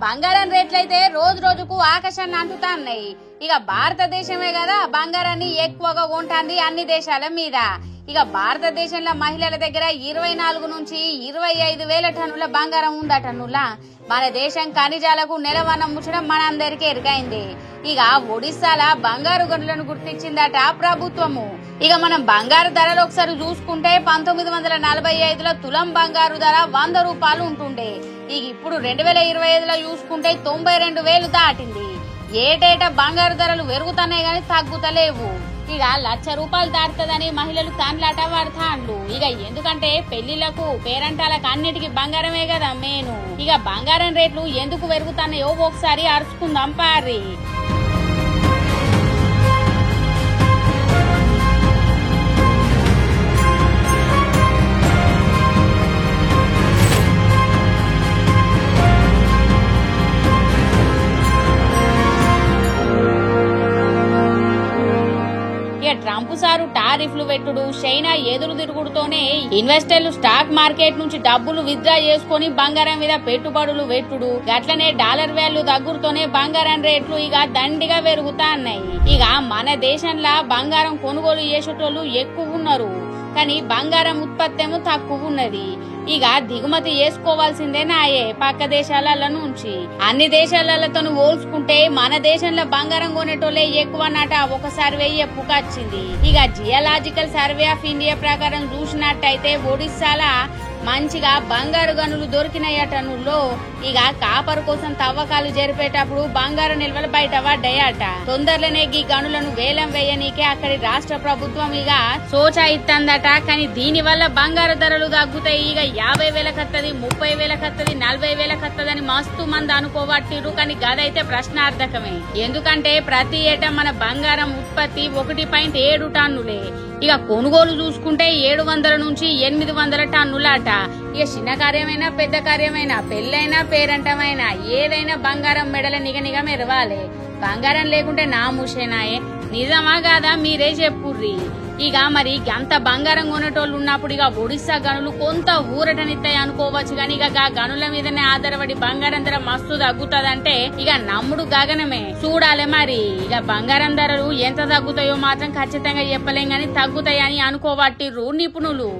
బంగారం రేట్లయితే రోజు రోజుకు ఆకాశాన్ని అంటుతా ఉన్నాయి. భారతదేశమే కదా బంగారాన్ని ఎక్కువగా కొంటాంది అన్ని దేశాల మీద. భారతదేశంలో మహిళల దగ్గర 24 నుంచి 25,000 టన్నుల బంగారం ఉందటన్నులా. మన దేశం ఖనిజాలకు నెలవన్న ముచ్చడం మనందరికీ ఎరుకైంది. ఒడిశాల బంగారు గనులను గుర్తించిందట ప్రభుత్వము. మనం బంగారు ధరలు ఒకసారి చూసుకుంటే 1945లో తులం బంగారు ధర 100 రూపాయలు ఉంటుండే. ఇప్పుడు 2025లో చూసుకుంటే 92,000 దాటింది. ఏటేటా బంగారు ధరలు పెరుగుతున్నాయి గాని తగ్గుతలేవు. 1,00,000 రూపాయలు దాటుతుందని మహిళలు తాన్లాట పడతాండ్లు. ఎందుకంటే పెళ్లిళ్లకు పేరంటాలకు అన్నిటికీ బంగారమే కదా మేను. బంగారం రేట్లు ఎందుకు పెరుగుతున్నాయో ఒకసారి అరుచుకుందాం పారి. ట్రంప్ సారు టారిఫ్లు పెట్టుడు, చైనా ఎదురు తిరుగుడుతోనే ఇన్వెస్టర్లు స్టాక్ మార్కెట్ నుంచి డబ్బులు విత్డ్రా చేసుకుని బంగారం మీద పెట్టుబడులు పెట్టుడు, గట్లనే డాలర్ వాల్యూ దగ్గరతోనే బంగారం రేట్లు దండిగా పెరుగుతా ఉన్నాయి. మన దేశంలో బంగారం కొనుగోలు చేసేటోళ్లు ఎక్కువ ఉన్నారు, కానీ బంగారం ఉత్పత్తి ఏమో తక్కువ ఉన్నది. దిగుమతి చేసుకోవాల్సిందే నాయే పక్క దేశాల నుంచి. అన్ని దేశాలతో పోల్చుకుంటే మన దేశంలో బంగారం కొనేటోళ్లే ఎక్కువ నాట ఒక సర్వే ఎప్పుకొచ్చింది. జియోలాజికల్ సర్వే ఆఫ్ ఇండియా ప్రకారం చూసినట్టయితే ఒడిశాల మంచిగా బంగారు గనులు దొరికినాయటనుల్లో. కాపర్ కోసం తవ్వకాలు జరిపేటప్పుడు బంగారు నిల్వలు బయట పడ్డాయట. తొందరలోనే ఈ గనులను వేలం వేయనీకే అక్కడి రాష్ట్ర ప్రభుత్వం సోచా ఇస్తుందట. కానీ దీని వల్ల బంగారు ధరలు తగ్గుతాయి. 50,000 కత్తది, 30,000 కత్తది, 40,000 కత్తదని మస్తు మంది అనుకోబట్టిరు. కానీ గదైతే ప్రశ్నార్థకమే. ఎందుకంటే ప్రతి ఏటా మన బంగారం ఉత్పత్తి 1.7 టన్నులే. కొనుగోలు చూసుకుంటే 700 నుంచి 800 టన్నులాట. చిన్న కార్యమైనా పెద్ద కార్యమైనా పెళ్ళైనా పేరంటమైనా ఏదైనా బంగారం మెడల నిగనిగ మెరవాలి. బంగారం లేకుంటే నా ముషేనాయే. నిజమా కాదా మీరే చెప్పుర్రి. మరి అంత బంగారం కొనేటోళ్ళు ఉన్నప్పుడు ఒడిశా గనులు కొంత ఊరటనిస్తాయి అనుకోవచ్చు. కానీ గనుల మీదనే ఆధారపడి బంగారం ధర మస్తు తగ్గుతుందంటే నమ్ముడు గగనమే. చూడాలి మరి. బంగారం ధరలు ఎంత తగ్గుతాయో మాత్రం ఖచ్చితంగా చెప్పలేం గాని తగ్గుతాయని అనుకోబట్టిర్రు నిపుణులు.